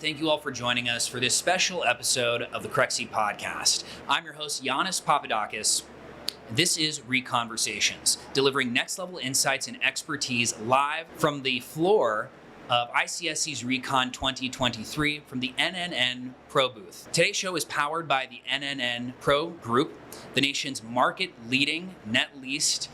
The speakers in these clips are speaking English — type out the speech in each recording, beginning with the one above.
thank you all for joining us for this special episode of the Crexi Podcast. I'm your host, Yannis Papadakis. This is ReConversations, delivering next-level insights and expertise live from the floor of ICSC's ReCon 2023 from the NNN Pro booth. Today's show is powered by the NNN Pro Group, the nation's market-leading net leased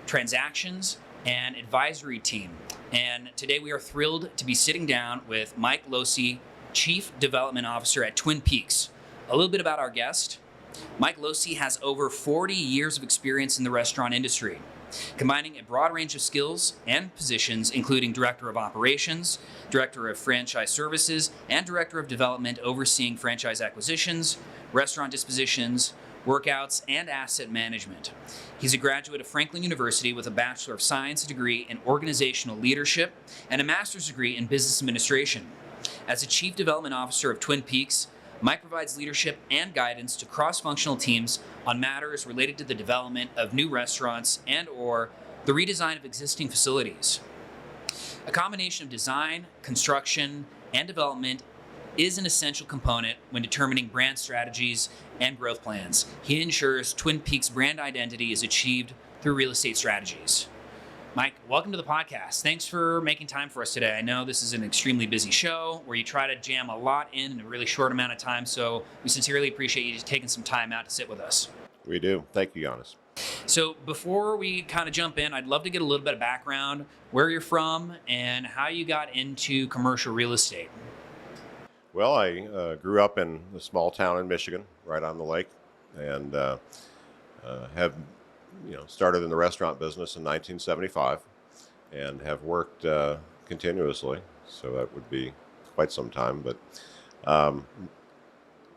transactions and advisory team. And today we are thrilled to be sitting down with Mike Locey, Chief Development Officer at Twin Peaks. A little bit about our guest. Mike Locey has over 40 years of experience in the restaurant industry, combining a broad range of skills and positions, including Director of Operations, Director of Franchise Services, and Director of Development, overseeing franchise acquisitions, restaurant dispositions, workouts, and asset management. He's a graduate of Franklin University with a Bachelor of Science degree in Organizational Leadership and a Master's degree in Business Administration. As a Chief Development Officer of Twin Peaks, Mike provides leadership and guidance to cross-functional teams on matters related to the development of new restaurants and/or the redesign of existing facilities. A combination of design, construction, and development is an essential component when determining brand strategies and growth plans. He ensures Twin Peaks' brand identity is achieved through real estate strategies. Mike, welcome to the podcast. Thanks for making time for us today. I know this is an extremely busy show where you try to jam a lot in a really short amount of time, so we sincerely appreciate you taking some time out to sit with us. We do. Thank you, Yannis. So before we kind of jump in, I'd love to get a little bit of background, where you're from, and how you got into commercial real estate. Well, I grew up in a small town in Michigan, right on the lake, and have started in the restaurant business in 1975, and have worked continuously. So that would be quite some time. But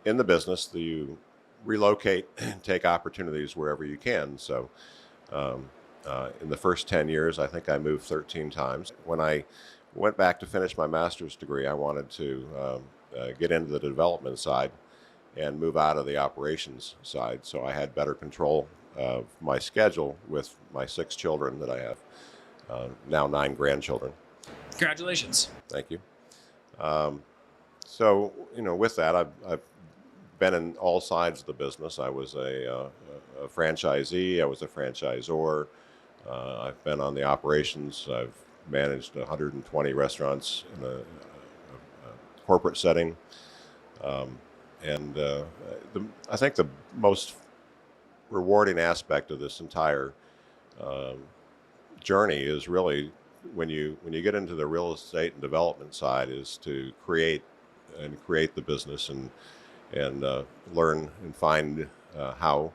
in the business, you relocate and take opportunities wherever you can. So in the first 10 years, I think I moved 13 times. When I went back to finish my master's degree, I wanted to get into the development side and move out of the operations side. So I had better control of my schedule with my 6 children that I have, now 9 grandchildren. Congratulations. Thank you. So, with that, I've been in all sides of the business. I was a franchisee, I was a franchisor, I've been on the operations, I've managed 120 restaurants in a corporate setting. I think the most rewarding aspect of this entire journey is really when you get into the real estate and development side, is to create the business and learn and find how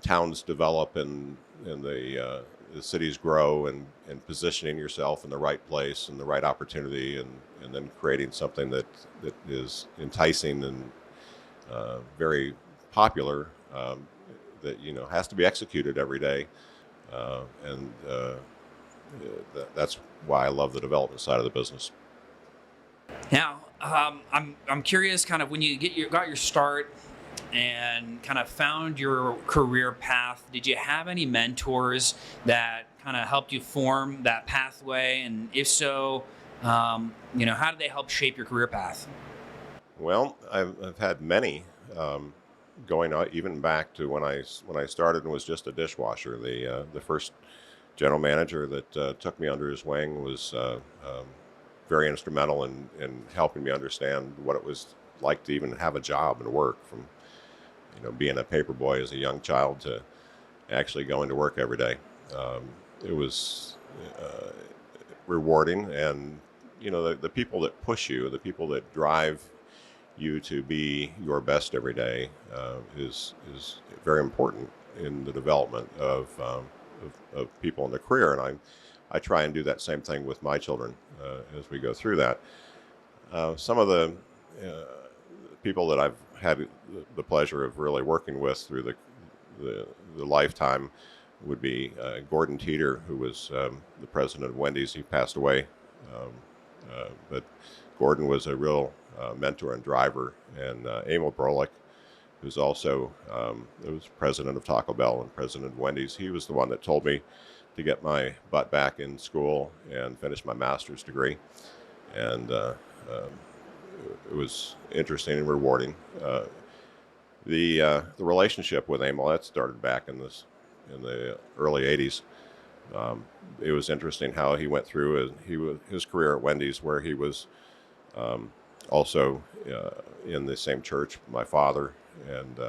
towns develop and the cities grow, and positioning yourself in the right place and the right opportunity, and then creating something that is enticing and very popular, that has to be executed every day, that's why I love the development side of the business. Now, I'm curious, kind of when you got your start and kind of found your career path, did you have any mentors that kind of helped you form that pathway? And if so, how did they help shape your career path? Well, I've had many, going out even back to when I started and was just a dishwasher. The first general manager that took me under his wing was very instrumental in helping me understand what it was like to even have a job and work, from being a paper boy as a young child to actually going to work every day. It was rewarding, and the people that push you, the people that drive you to be your best every day, is very important in the development of people in their career. And I try and do that same thing with my children as we go through that. Some of the people that I've had the pleasure of really working with through the lifetime would be Gordon Teeter, who was the president of Wendy's. He passed away, but Gordon was a real mentor and driver. And Emil Brolick, who's also was president of Taco Bell and president of Wendy's. He was the one that told me to get my butt back in school and finish my master's degree. And it was interesting and rewarding. The relationship with Amolet started back in the early '80s. It was interesting how he went through his career at Wendy's, where he was also in the same church with my father, and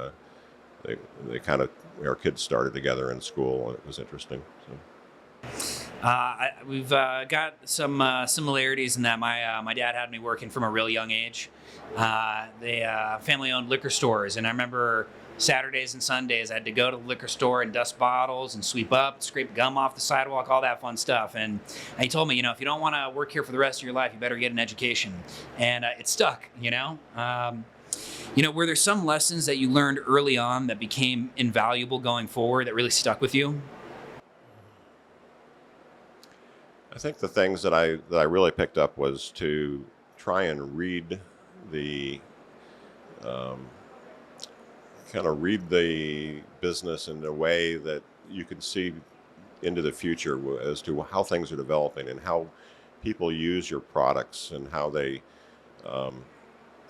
they kind of, our kids started together in school, and it was interesting. We've got some similarities in that my dad had me working from a real young age. They family-owned liquor stores, and I remember Saturdays and Sundays I had to go to the liquor store and dust bottles and sweep up, scrape gum off the sidewalk, all that fun stuff. And he told me, if you don't want to work here for the rest of your life, you better get an education. And it stuck. Were there some lessons that you learned early on that became invaluable going forward that really stuck with you? I think the things that I really picked up was to try and read the read the business in a way that you can see into the future as to how things are developing and how people use your products and how they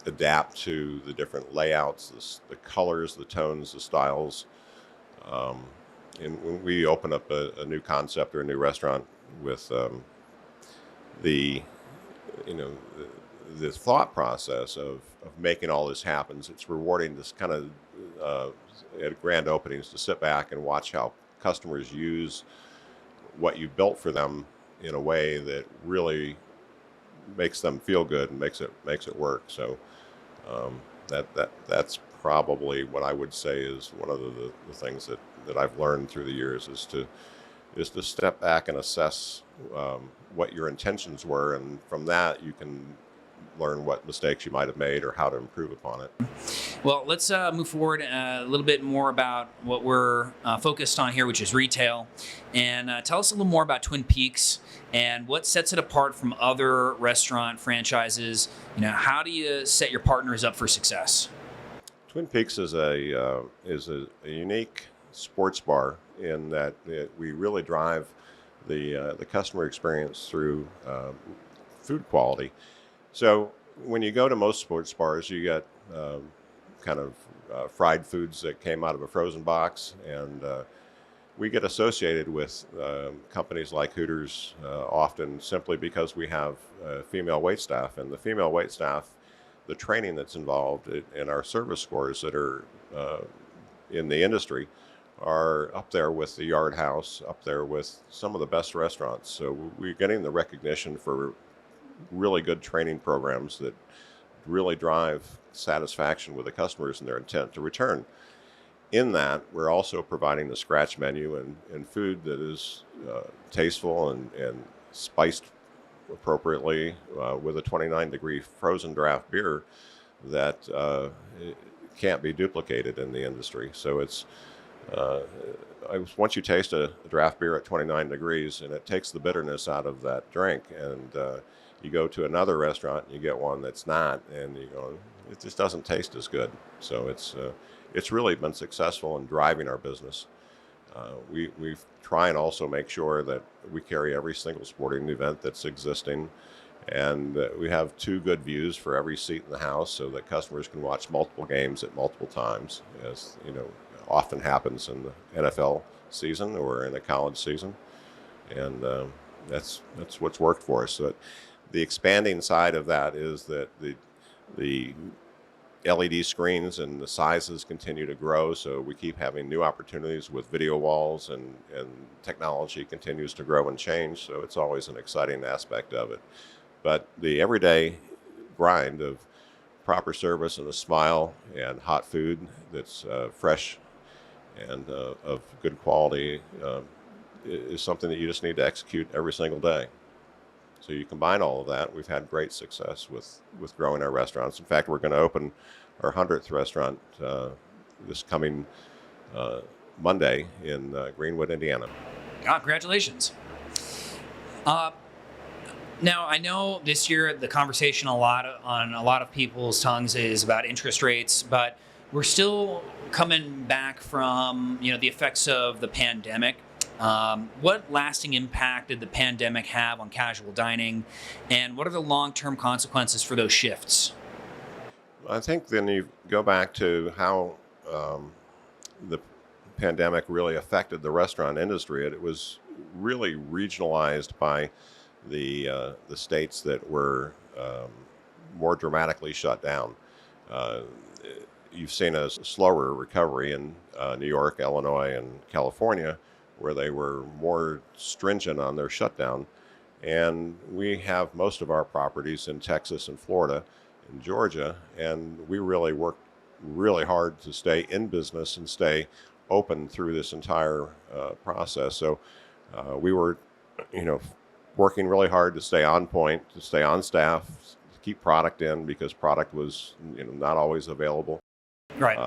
adapt to the different layouts, the colors, the tones, the styles. And when we open up a new concept or a new restaurant with the thought process of making all this happen, it's rewarding this kind of at grand openings to sit back and watch how customers use what you built for them in a way that really makes them feel good and makes it work. So that's probably what I would say is one of the things that I've learned through the years is to step back and assess what your intentions were, and from that you can learn what mistakes you might have made or how to improve upon it. Well, let's move forward a little bit more about what we're focused on here, which is retail. And tell us a little more about Twin Peaks and what sets it apart from other restaurant franchises. How do you set your partners up for success? Twin Peaks is a unique sports bar in that we really drive the customer experience through food quality. So when you go to most sports bars, you get fried foods that came out of a frozen box, and we get associated with companies like Hooters often simply because we have female waitstaff, and the female waitstaff, the training that's involved in our service scores that are in the industry are up there with the Yard House, up there with some of the best restaurants. So we're getting the recognition for really good training programs that really drive satisfaction with the customers and their intent to return. In that, we're also providing a scratch menu and food that is tasteful and spiced appropriately with a 29-degree frozen draft beer that can't be duplicated in the industry. So it's once you taste a draft beer at 29 degrees and it takes the bitterness out of that drink, and you go to another restaurant and you get one that's not, and you go, it just doesn't taste as good. So it's really been successful in driving our business. We try and also make sure that we carry every single sporting event that's existing, and we have 2 good views for every seat in the house so that customers can watch multiple games at multiple times, as often happens in the NFL season or in a college season, and that's what's worked for us. So the expanding side of that is that the LED screens and the sizes continue to grow, so we keep having new opportunities with video walls, and technology continues to grow and change, so it's always an exciting aspect of it. But the everyday grind of proper service and a smile and hot food that's fresh and of good quality is something that you just need to execute every single day. So you combine all of that, we've had great success with growing our restaurants. In fact, we're going to open our 100th restaurant this coming Monday in Greenwood, Indiana. Congratulations. Now, I know this year the conversation on a lot of people's tongues is about interest rates, but we're still coming back from the effects of the pandemic. What lasting impact did the pandemic have on casual dining, and what are the long-term consequences for those shifts? I think then you go back to how the pandemic really affected the restaurant industry. It was really regionalized by the states that were more dramatically shut down. Uh, you've seen a slower recovery in New York, Illinois, and California, where they were more stringent on their shutdown. And we have most of our properties in Texas and Florida and Georgia, and we really worked really hard to stay in business and stay open through this entire process. So we were, working really hard to stay on point, to stay on staff, to keep product in because product was, not always available. Right.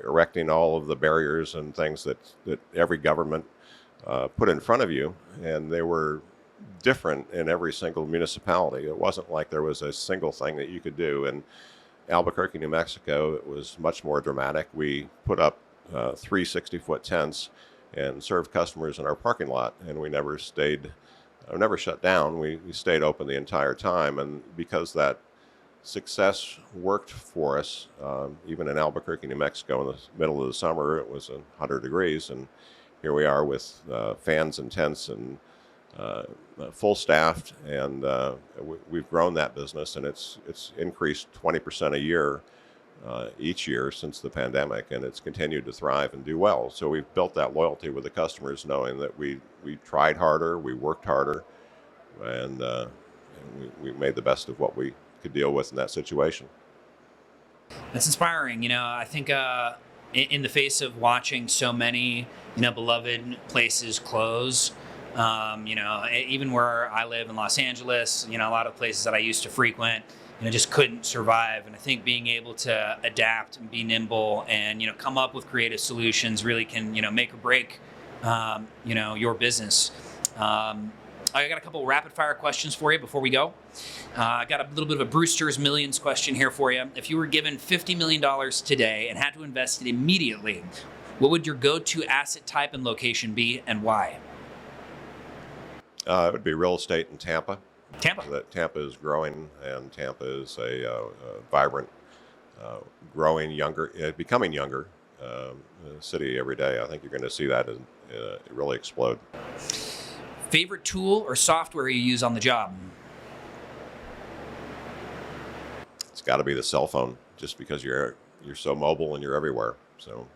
Erecting all of the barriers and things that every government put in front of you, and they were different in every single municipality. It wasn't like there was a single thing that you could do. In Albuquerque, New Mexico, it was much more dramatic. We put up 3 60-foot tents and served customers in our parking lot, and we never shut down. We stayed open the entire time, and because that success worked for us, even in Albuquerque, New Mexico, in the middle of the summer, it was 100 degrees, and here we are with fans and tents and full staffed, and we've grown that business, and it's increased 20% a year each year since the pandemic, and it's continued to thrive and do well. So we've built that loyalty with the customers, knowing that we tried harder, we worked harder, and we made the best of what we could deal with in that situation. That's inspiring. I think in the face of watching so many, beloved places close, even where I live in Los Angeles, a lot of places that I used to frequent, just couldn't survive. And I think being able to adapt and be nimble and, come up with creative solutions really can, make or break, your business. I got a couple rapid fire questions for you before we go. I got a little bit of a Brewster's Millions question here for you. If you were given $50 million today and had to invest it immediately, what would your go-to asset type and location be, and why? It would be real estate in Tampa. Tampa. Tampa is growing, and Tampa is a vibrant, growing, becoming younger city every day. I think you're going to see that really explode. Favorite tool or software you use on the job? It's got to be the cell phone, just because you're so mobile and you're everywhere. So,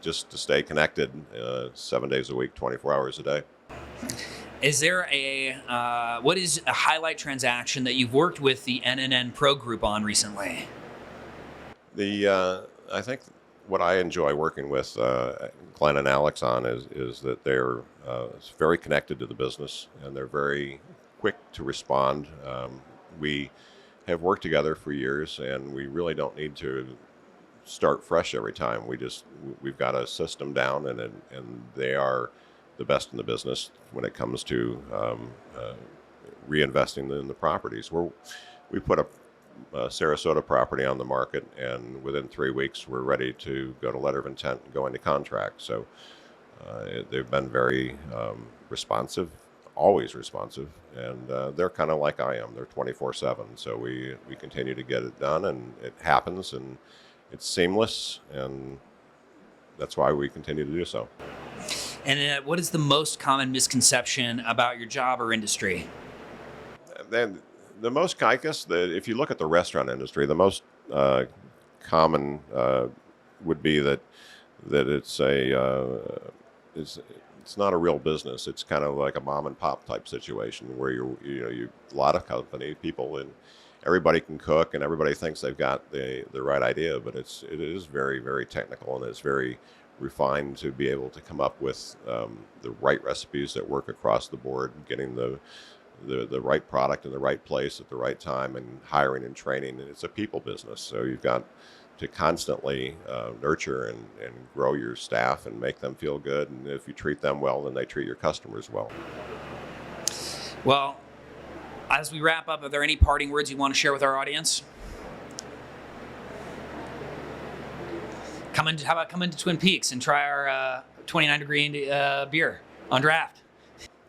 just to stay connected 7 days a week, 24 hours a day. Is there what is a highlight transaction that you've worked with the NNN Pro Group on recently? I think what I enjoy working with Glenn and Alex on is that they're very connected to the business, and they're very quick to respond. We have worked together for years, and we really don't need to start fresh every time. We've got a system down, and they are the best in the business when it comes to reinvesting in the properties. We put a Sarasota property on the market, and within 3 weeks we're ready to go to letter of intent and go into contract. So they've been very responsive, always responsive, and they're kind of like I am. They're 24/7. So we continue to get it done, and it happens, and it's seamless, and that's why we continue to do so. And what is the most common misconception about your job or industry? Then the most, I guess, if you look at the restaurant industry, the most common would be that it's not a real business. It's kind of like a mom and pop type situation where you a lot of company people, and everybody can cook, and everybody thinks they've got the right idea, but it is very, very technical, and it's very refined to be able to come up with the right recipes that work across the board, getting the right product in the right place at the right time, and hiring and training. And it's a people business, so you've got to constantly nurture and grow your staff and make them feel good. And if you treat them well, then they treat your customers well. Well, as we wrap up, are there any parting words you want to share with our audience? How about come into Twin Peaks and try our 29 degree beer on draft?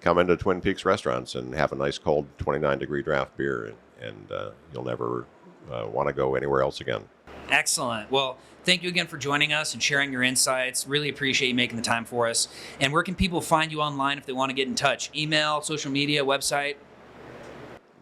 Come into Twin Peaks restaurants and have a nice cold 29 degree draft beer, and you'll never want to go anywhere else again. Excellent. Well, thank you again for joining us and sharing your insights. Really appreciate you making the time for us. And where can people find you online if they want to get in touch? Email, social media, website?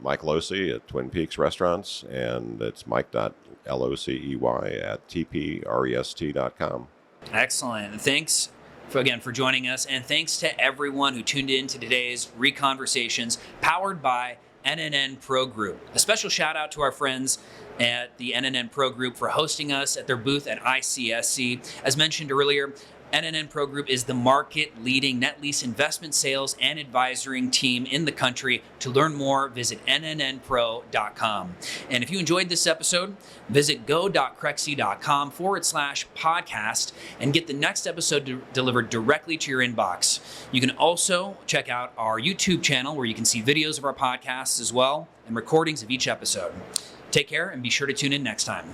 Mike Locey at Twin Peaks Restaurants, and it's mike.locey at tprest.com. Excellent. And thanks again for joining us. And thanks to everyone who tuned in to today's ReConversations powered by NNN Pro Group. A special shout out to our friends at the NNN Pro Group for hosting us at their booth at ICSC. As mentioned earlier, NNN Pro Group is the market-leading net lease investment sales and advisory team in the country. To learn more, visit nnnpro.com. And if you enjoyed this episode, visit go.crexi.com/podcast and get the next episode delivered directly to your inbox. You can also check out our YouTube channel where you can see videos of our podcasts as well and recordings of each episode. Take care and be sure to tune in next time.